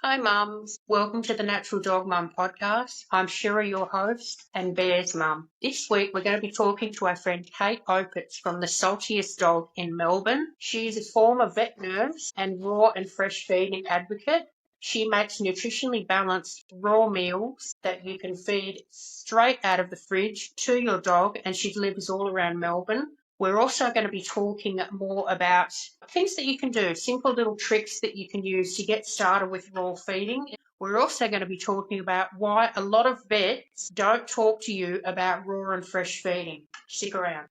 Hi, mums. Welcome to the Natural Dog Mum podcast. I'm Shira, your host, and Bear's mum. This week, we're going to be talking to our friend Kate Opitz from the Saltiest Dog in Melbourne. She is a former vet nurse and raw and fresh feeding advocate. She makes nutritionally balanced raw meals that you can feed straight out of the fridge to your dog, and she delivers all around Melbourne. We're also going to be talking more about things that you can do, simple little tricks that you can use to get started with raw feeding. We're also going to be talking about why a lot of vets don't talk to you about raw and fresh feeding. Stick around.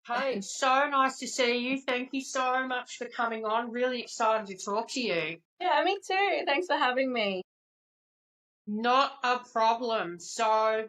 Hey, so nice to see you. Thank you so much for coming on. Really excited to talk to you. Yeah, me too. Thanks for having me. Not a problem. So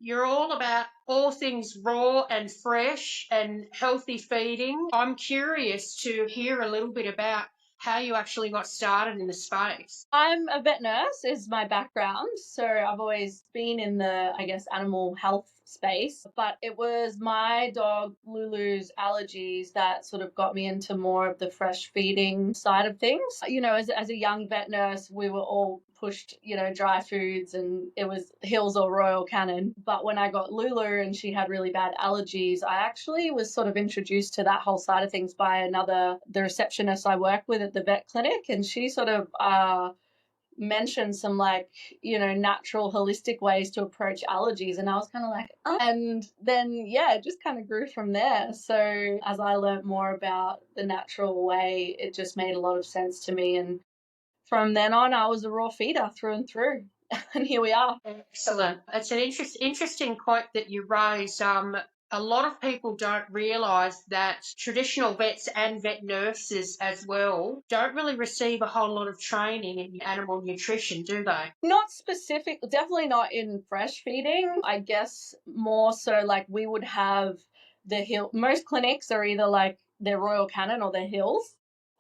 you're all about all things raw and fresh and healthy feeding. I'm curious to hear a little bit about how you actually got started in the space. I'm a vet nurse is my background, so I've always been in the, animal health space, but it was my dog Lulu's allergies that sort of got me into more of the fresh feeding side of things. You know, as a young vet nurse, we were all pushed, dry foods and it was Hills or Royal Canin. But when I got Lulu and she had really bad allergies, I actually was sort of introduced to that whole side of things by the receptionist I work with at the vet clinic. And she sort of mentioned some natural holistic ways to approach allergies, and I was kind of like, oh. And then it just kind of grew from there. So as I learned more about the natural way, it just made a lot of sense to me, and from then on I was a raw feeder through and through. And here we are. Excellent. It's an interesting point that you raise. A lot of people don't realise that traditional vets and vet nurses as well don't really receive a whole lot of training in animal nutrition, do they? Not specific, definitely not in fresh feeding. I guess more so like we would have most clinics are either like they're Royal Canin or they're Hills.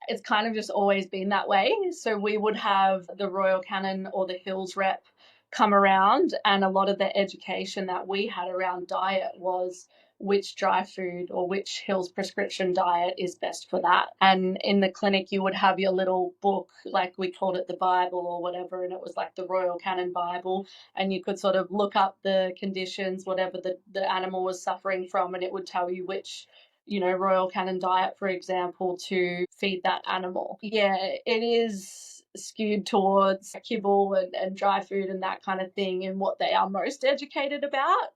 It's kind of just always been that way. So we would have the Royal Canin or the Hills rep come around, and a lot of the education that we had around diet was which dry food or which Hills prescription diet is best for that. And in the clinic, you would have your little book, like we called it the Bible or whatever, and it was like the Royal Canin Bible, and you could sort of look up the conditions, whatever the animal was suffering from, and it would tell you which Royal Canin diet, for example, to feed that animal. Yeah, it is skewed towards kibble and dry food and that kind of thing and what they are most educated about.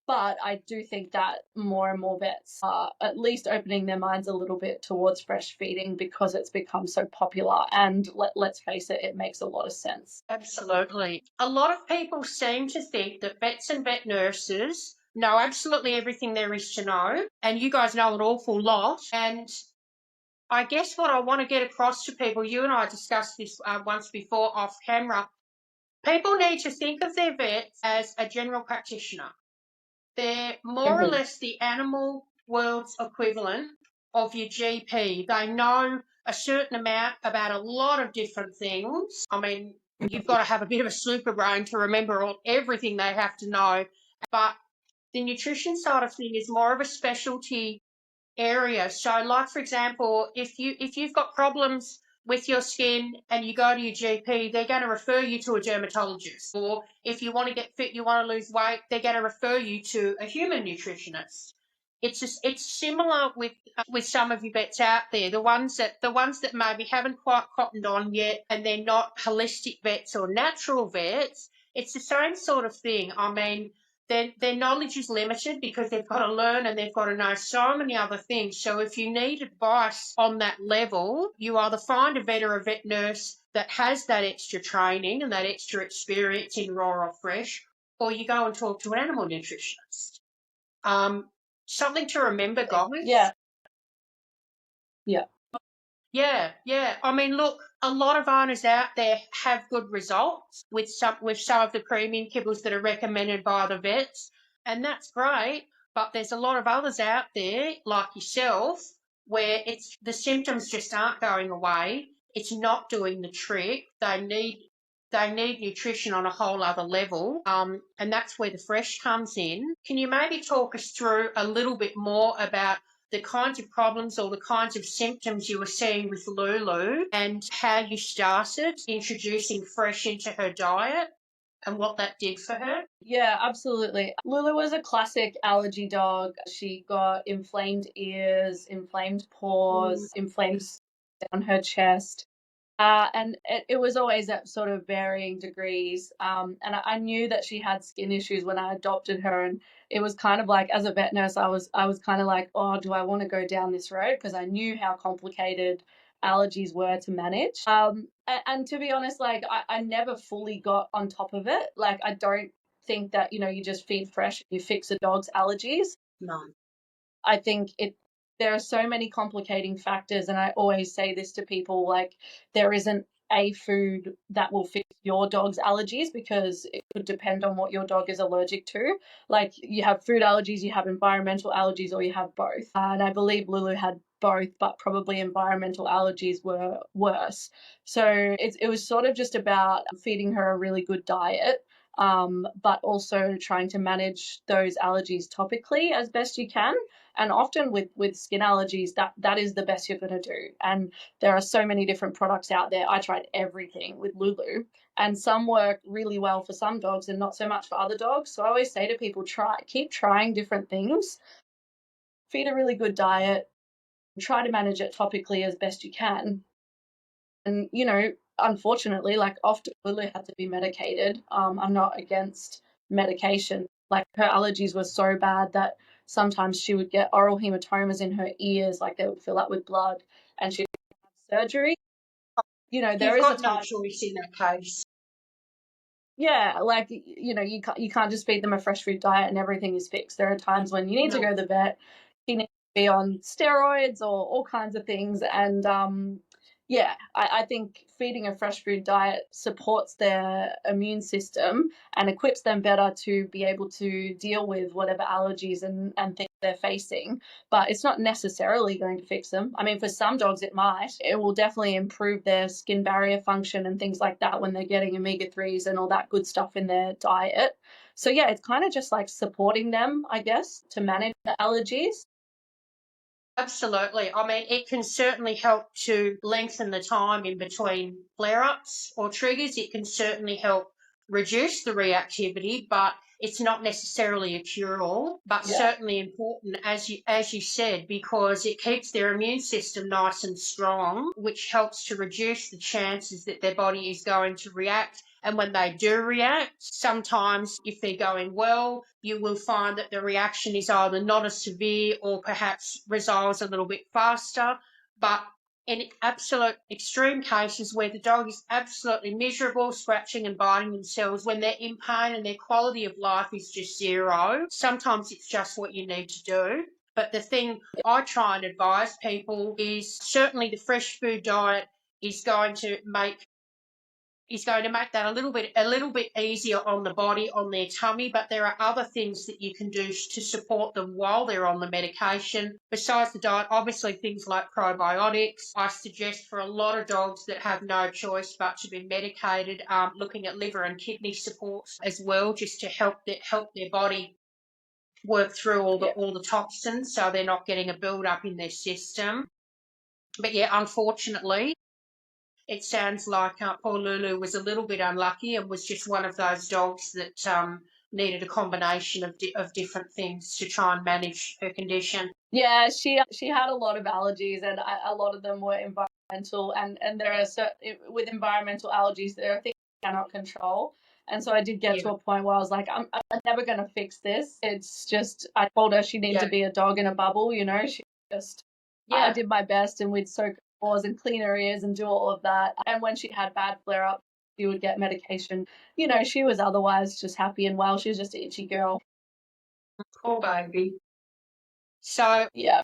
But I do think that more and more vets are at least opening their minds a little bit towards fresh feeding because it's become so popular. And let's face it, it makes a lot of sense. Absolutely. A lot of people seem to think that vets and vet nurses know absolutely everything there is to know, and you guys know an awful lot. And I guess what I want to get across to people, you and I discussed this once before off camera, people need to think of their vets as a general practitioner. They're more or less the animal world's equivalent of your GP. They know a certain amount about a lot of different things. I mean, you've got to have a bit of a super brain to remember everything they have to know. But the nutrition side of things is more of a specialty area. So, like for example, if you've got problems with your skin and you go to your GP, they're going to refer you to a dermatologist. Or if you want to get fit, you want to lose weight, they're going to refer you to a human nutritionist. It's similar with some of your vets out there, the ones that maybe haven't quite cottoned on yet, and they're not holistic vets or natural vets. It's the same sort of thing. I mean, their knowledge is limited because they've got to learn and they've got to know so many other things. So if you need advice on that level, you either find a vet or a vet nurse that has that extra training and that extra experience in raw or fresh, or you go and talk to an animal nutritionist. Something to remember, guys. Yeah. Yeah. I mean, look, a lot of owners out there have good results with some of the premium kibbles that are recommended by the vets, and that's great. But there's a lot of others out there, like yourself, where it's the symptoms just aren't going away. It's not doing the trick. They need nutrition on a whole other level, and that's where the fresh comes in. Can you maybe talk us through a little bit more about the kinds of problems or the kinds of symptoms you were seeing with Lulu and how you started introducing fresh into her diet and what that did for her? Yeah, absolutely. Lulu was a classic allergy dog. She got inflamed ears, inflamed paws, inflamed down her chest. And it was always at sort of varying degrees. And I knew that she had skin issues when I adopted her, and it was kind of like, as a vet nurse, I was kind of like, oh, do I want to go down this road? Because I knew how complicated allergies were to manage. And to be honest, like I never fully got on top of it. Like I don't think that you just feed fresh, you fix a dog's allergies. No. I think there are so many complicating factors, and I always say this to people, like there isn't a food that will fix your dog's allergies because it could depend on what your dog is allergic to. Like you have food allergies, you have environmental allergies, or you have both. And I believe Lulu had both, but probably environmental allergies were worse. So it was sort of just about feeding her a really good diet, but also trying to manage those allergies topically as best you can. And often with skin allergies, that is the best you're going to do. And there are so many different products out there. I tried everything with Lulu, and some work really well for some dogs and not so much for other dogs. So I always say to people, keep trying different things, feed a really good diet, try to manage it topically as best you can. And unfortunately, like often Lulu had to be medicated. I'm not against medication. Like her allergies were so bad that sometimes she would get oral hematomas in her ears, like they would fill up with blood, and she'd have surgery. There You've is a got no time. choice in that case. Yeah, like you can't just feed them a fresh food diet and everything is fixed. There are times when you need to No. go to the vet. You need to be on steroids or all kinds of things, and yeah, I think feeding a fresh food diet supports their immune system and equips them better to be able to deal with whatever allergies and things they're facing. But it's not necessarily going to fix them. I mean, for some dogs, it might. It will definitely improve their skin barrier function and things like that when they're getting omega-3s and all that good stuff in their diet. So, yeah, it's kind of just like supporting them, I guess, to manage the allergies. Absolutely. I mean, it can certainly help to lengthen the time in between flare-ups or triggers. It can certainly help reduce the reactivity, but it's not necessarily a cure-all, but Yeah. certainly important, as you said, because it keeps their immune system nice and strong, which helps to reduce the chances that their body is going to react. And when they do react, sometimes if they're going well, you will find that the reaction is either not as severe or perhaps resolves a little bit faster. But in absolute extreme cases where the dog is absolutely miserable, scratching and biting themselves, when they're in pain and their quality of life is just zero, sometimes it's just what you need to do. But the thing I try and advise people is certainly the fresh food diet is going to make that a little bit easier on the body, on their tummy, but there are other things that you can do to support them while they're on the medication. Besides the diet, obviously things like probiotics. I suggest for a lot of dogs that have no choice but to be medicated, looking at liver and kidney supports as well, just to help their body work through all the toxins so they're not getting a build up in their system. But yeah, unfortunately, it sounds like poor Lulu was a little bit unlucky and was just one of those dogs that needed a combination of different things to try and manage her condition. Yeah, she had a lot of allergies, and a lot of them were environmental. And there are with environmental allergies, there are things you cannot control. And so I did get Yeah, to a point where I was like, I'm never going to fix this. It's just, I told her she needed yeah, to be a dog in a bubble. She just, I yeah. did my best, and we'd soak her paws and clean her ears and do all of that. And when she had bad flare ups, she would get medication. She was otherwise just happy and well. She was just an itchy girl. Poor baby. So Yeah.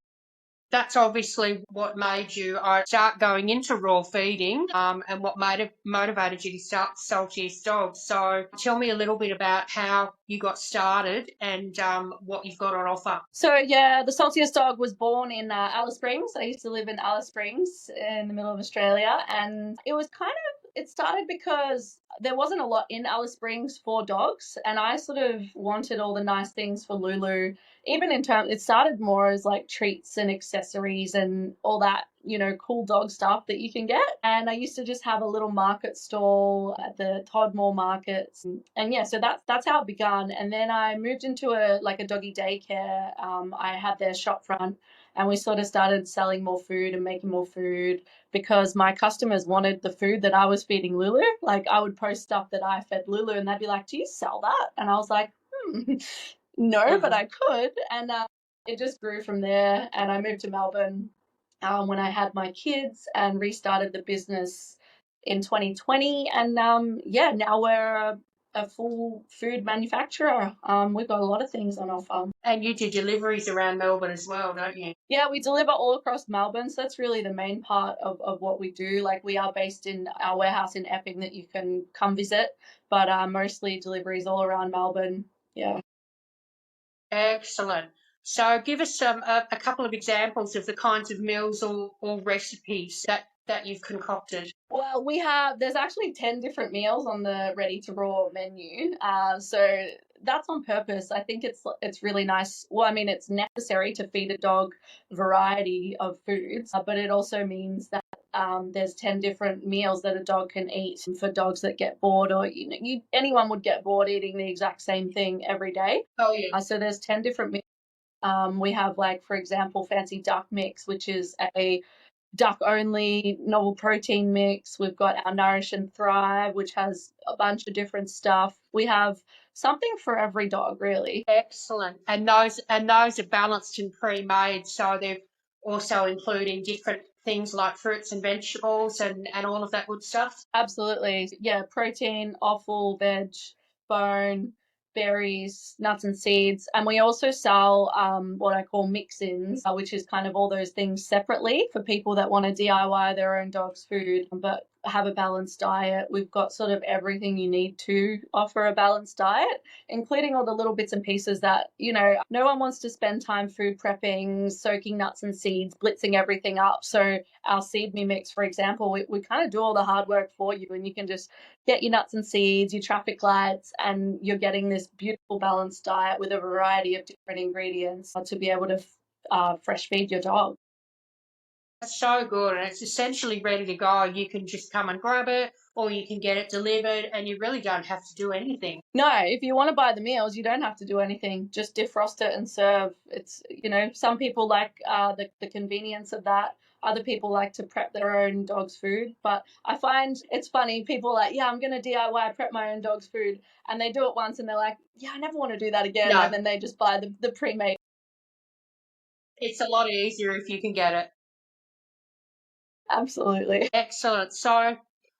that's obviously what made you start going into raw feeding, and what motivated you to start Saltiest Dog. So tell me a little bit about how you got started and what you've got on offer. So yeah, the Saltiest Dog was born in Alice Springs. I used to live in Alice Springs in the middle of Australia, and it was kind of It started because there wasn't a lot in Alice Springs for dogs, and I sort of wanted all the nice things for Lulu. Even in terms, it started more as like treats and accessories and all that, cool dog stuff that you can get. And I used to just have a little market stall at the Todmore markets, and yeah, so that's how it began. And then I moved into a doggy daycare. I had their shop front, and we sort of started selling more food and making more food because my customers wanted the food that I was feeding Lulu. Like I would post stuff that I fed Lulu, and they'd be like, "Do you sell that?" And I was like, no, but I could. And it just grew from there. And I moved to Melbourne when I had my kids and restarted the business in 2020. And yeah, now we're a full food manufacturer. We've got a lot of things on offer. And you do deliveries around Melbourne as well, don't you? Yeah, we deliver all across Melbourne. So that's really the main part of what we do. Like we are based in our warehouse in Epping that you can come visit, but mostly deliveries all around Melbourne. Yeah. Excellent. So give us a couple of examples of the kinds of meals or recipes that you've concocted. Well, there's actually 10 different meals on the ready to raw menu. So that's on purpose. I think it's really nice. Well, I mean, it's necessary to feed a dog a variety of foods, but it also means that there's 10 different meals that a dog can eat for dogs that get bored, or anyone would get bored eating the exact same thing every day. Oh yeah. So there's 10 different meals. We have, like, for example, fancy duck mix, which is a duck only novel protein mix. We've got our Nourish and Thrive, which has a bunch of different stuff. We have something for every dog, really. Excellent. And those are balanced and pre-made, so they're also including different things like fruits and vegetables and all of that good stuff. Absolutely. Yeah, protein, offal, veg, bone, berries, nuts and seeds. And we also sell what I call mix-ins, which is kind of all those things separately for people that want to DIY their own dog's food but have a balanced diet. We've got sort of everything you need to offer a balanced diet, including all the little bits and pieces that, no one wants to spend time food prepping, soaking nuts and seeds, blitzing everything up. So our seed me mix, for example, we kind of do all the hard work for you, and you can just get your nuts and seeds, your traffic lights, and you're getting this beautiful balanced diet with a variety of different ingredients to be able to fresh feed your dog. That's so good, and it's essentially ready to go. You can just come and grab it, or you can get it delivered, and you really don't have to do anything. No, if you want to buy the meals, you don't have to do anything. Just defrost it and serve. It's, some people like the convenience of that. Other people like to prep their own dog's food. But I find it's funny. People are like, yeah, I'm going to DIY prep my own dog's food. And they do it once and they're like, yeah, I never want to do that again. No. And then they just buy the pre-made. It's a lot easier if you can get it. Absolutely. Excellent. So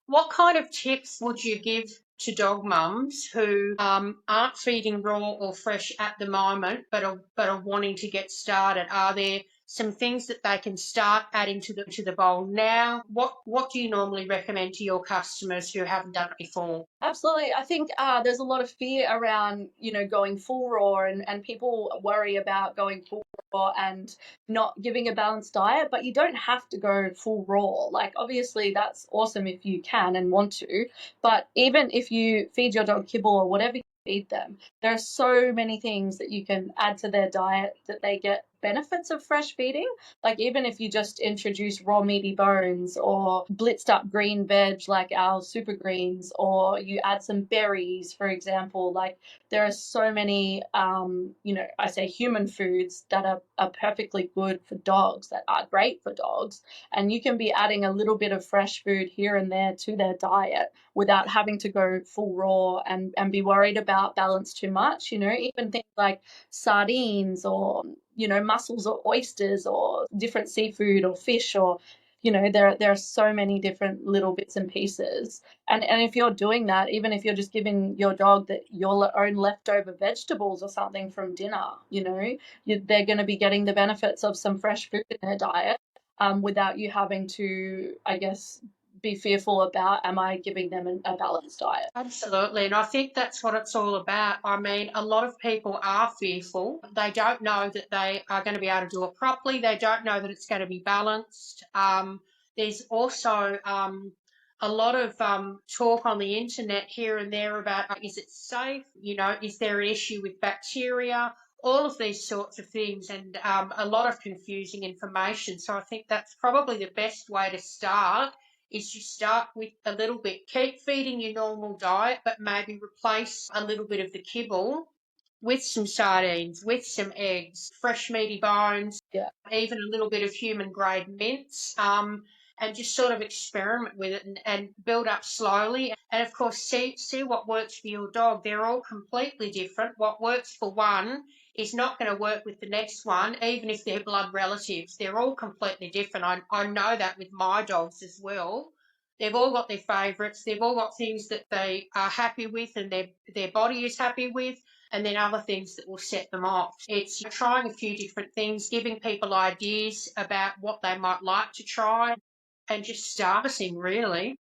what kind of tips would you give to dog mums who aren't feeding raw or fresh at the moment but are wanting to get started? Are there some things that they can start adding to the bowl now? What do you normally recommend to your customers who haven't done it before? Absolutely. I think there's a lot of fear around, going full raw, and people worry about going full raw and not giving a balanced diet, but you don't have to go full raw. Like, obviously, that's awesome if you can and want to, but even if you feed your dog kibble or whatever you feed them, there are so many things that you can add to their diet that they get benefits of fresh feeding. Like, even if you just introduce raw meaty bones or blitzed up green veg like our super greens, or you add some berries, for example, like there are so many I say human foods that are perfectly good for dogs, that are great for dogs, and you can be adding a little bit of fresh food here and there to their diet without having to go full raw and be worried about balance too much. Even things like sardines or mussels or oysters or different seafood or fish, or there are so many different little bits and pieces. And if you're doing that, even if you're just giving your dog your own leftover vegetables or something from dinner, they're going to be getting the benefits of some fresh food in their diet, without you having to, I guess, be fearful about, am I giving them a balanced diet? Absolutely, and I think that's what it's all about. I mean, a lot of people are fearful. They don't know that they are going to be able to do it properly. They don't know that it's going to be balanced. There's also a lot of talk on the internet here and there about is it safe? Is there an issue with bacteria? All of these sorts of things, and a lot of confusing information. So I think that's probably the best way to start. Is you start with a little bit, keep feeding your normal diet, but maybe replace a little bit of the kibble with some sardines, with some eggs, fresh meaty bones, Yeah. even a little bit of human grade mince, and just sort of experiment with it and build up slowly. And of course, see what works for your dog. They're all completely different. What works for one is not going to work with the next one, even if they're blood relatives. They're all completely different. I know that with my dogs as well. They've all got their favourites. They've all got things that they are happy with and their body is happy with, and then other things that will set them off. It's trying a few different things, giving people ideas about what they might like to try, and just starting, really.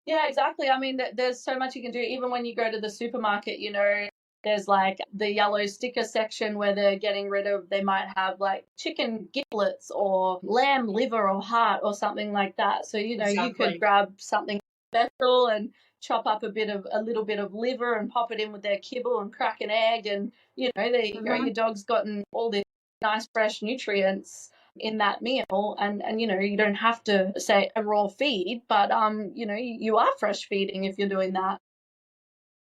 Yeah, exactly. I mean, there's so much you can do. Even when you go to the supermarket, there's like the yellow sticker section where they might have like chicken giblets or lamb liver or heart or something like that. So, you could Exactly. grab something special and chop up a little bit of liver and pop it in with their kibble and crack an egg. And, there you go. Your dog's gotten all this nice fresh nutrients in that meal, and you don't have to say a raw feed, but you are fresh feeding if you're doing that.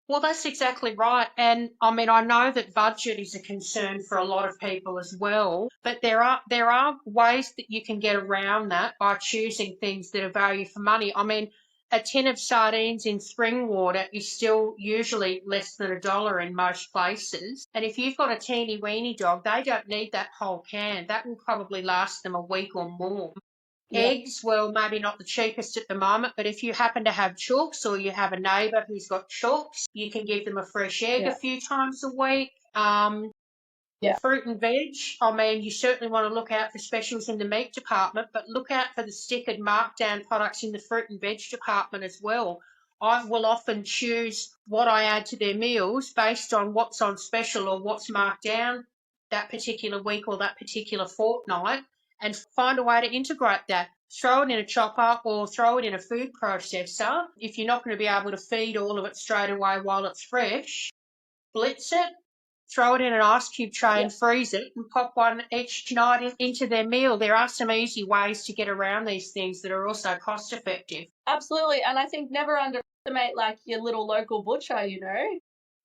Well, that's exactly right. And I mean, I know that budget is a concern for a lot of people as well, but there are ways that you can get around that by choosing things that are value for money. I mean, a tin of sardines in spring water is still usually less than $1 in most places. And if you've got a teeny weeny dog, they don't need that whole can. That will probably last them a week or more. Yeah, Eggs, well, maybe not the cheapest at the moment, but if you happen to have chooks or you have a neighbour who's got chooks, you can give them a fresh egg a yeah, few times a week. yeah, Fruit and veg, I mean, you certainly want to look out for specials in the meat department, but look out for the stickered markdown products in the fruit and veg department as well. I will often choose what I add to their meals based on what's on special or what's marked down that particular week or that particular fortnight, and find a way to integrate that. Throw it in a chopper or throw it in a food processor. If you're not going to be able to feed all of it straight away while it's fresh, blitz it, throw it in an ice cube tray yeah. and freeze it, and pop one each night into their meal. There are some easy ways to get around these things that are also cost effective. Absolutely. And I think never underestimate like your little local butcher,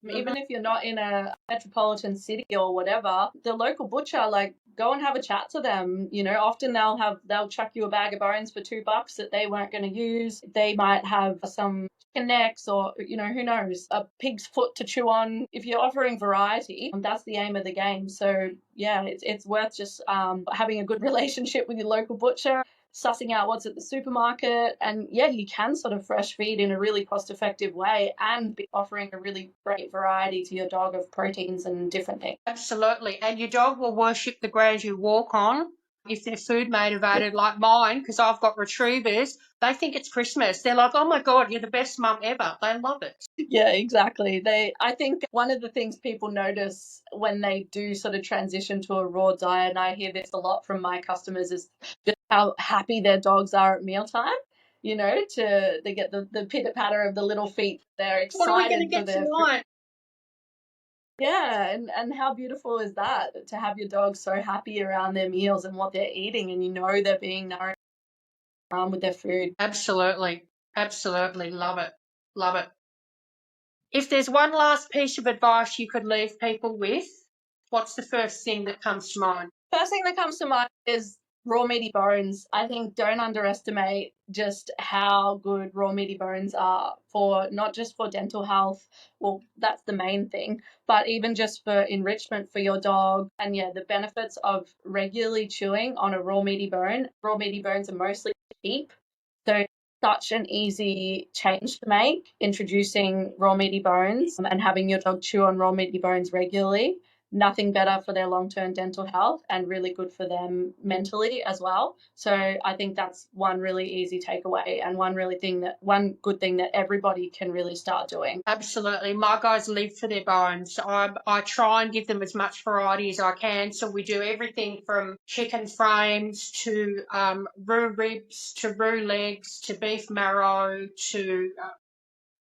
Mm-hmm. even if you're not in a metropolitan city or whatever, the local butcher, like go and have a chat to them. Often they'll chuck you a bag of bones for $2 that they weren't going to use. They might have some chicken necks or, who knows, a pig's foot to chew on. If you're offering variety, that's the aim of the game. So yeah, it's worth just having a good relationship with your local butcher, sussing out what's at the supermarket, and yeah, you can sort of fresh feed in a really cost effective way and be offering a really great variety to your dog of proteins and different things. Absolutely. And your dog will worship the ground you walk on. If they're food motivated like mine, because I've got retrievers, they think it's Christmas. They're like, oh my God, you're the best mum ever. They love it. Yeah, exactly. I think one of the things people notice when they do sort of transition to a raw diet, and I hear this a lot from my customers, is just how happy their dogs are at mealtime. They get the pitter patter of the little feet. They're What are we going to excited for get their food. tonight? Yeah, and how beautiful is that to have your dog so happy around their meals and what they're eating, and they're being nourished with their food. Absolutely. Absolutely. Love it. Love it. If there's one last piece of advice you could leave people with, what's the first thing that comes to mind? First thing that comes to mind is raw meaty bones. I think don't underestimate just how good raw meaty bones are for not just for dental health. Well, that's the main thing, but even just for enrichment for your dog. And yeah, the benefits of regularly chewing on a raw meaty bone. Raw meaty bones are mostly cheap. So such an easy change to make, introducing raw meaty bones and having your dog chew on raw meaty bones regularly. nothing better for their long-term dental health and really good for them mentally as well. So I think that's one really easy takeaway and one good thing that everybody can really start doing. Absolutely. My guys live for their bones. I try and give them as much variety as I can. So we do everything from chicken frames to roux ribs to roux legs to beef marrow to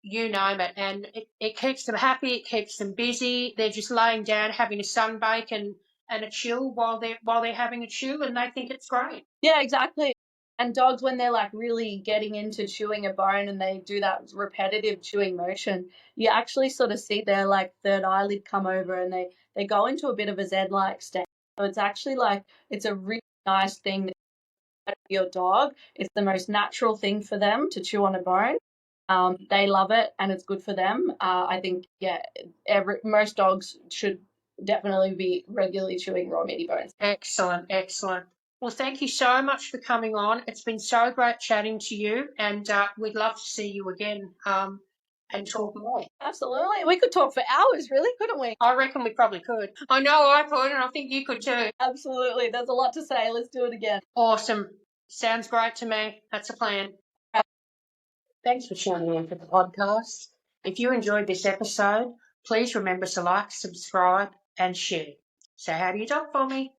you name it. And it keeps them happy. It keeps them busy. They're just laying down having a sunbake and a chill while they're having a chew, and they think it's great. Yeah, exactly. And dogs, when they're like really getting into chewing a bone and they do that repetitive chewing motion, you actually sort of see their like third eyelid come over and they go into a bit of a Zen-like state. So it's actually like it's a really nice thing that your dog. It's the most natural thing for them to chew on a bone. They love it and it's good for them. I think most dogs should definitely be regularly chewing raw meaty bones. Excellent, excellent. Well, thank you so much for coming on. It's been so great chatting to you, and we'd love to see you again and talk more. Absolutely. We could talk for hours, really, couldn't we? I reckon we probably could. I know I could, and I think you could too. Absolutely. There's a lot to say. Let's do it again. Awesome. Sounds great to me. That's a plan. Thanks for tuning in for the podcast. If you enjoyed this episode, please remember to like, subscribe, and share. Say hi to your dog for me.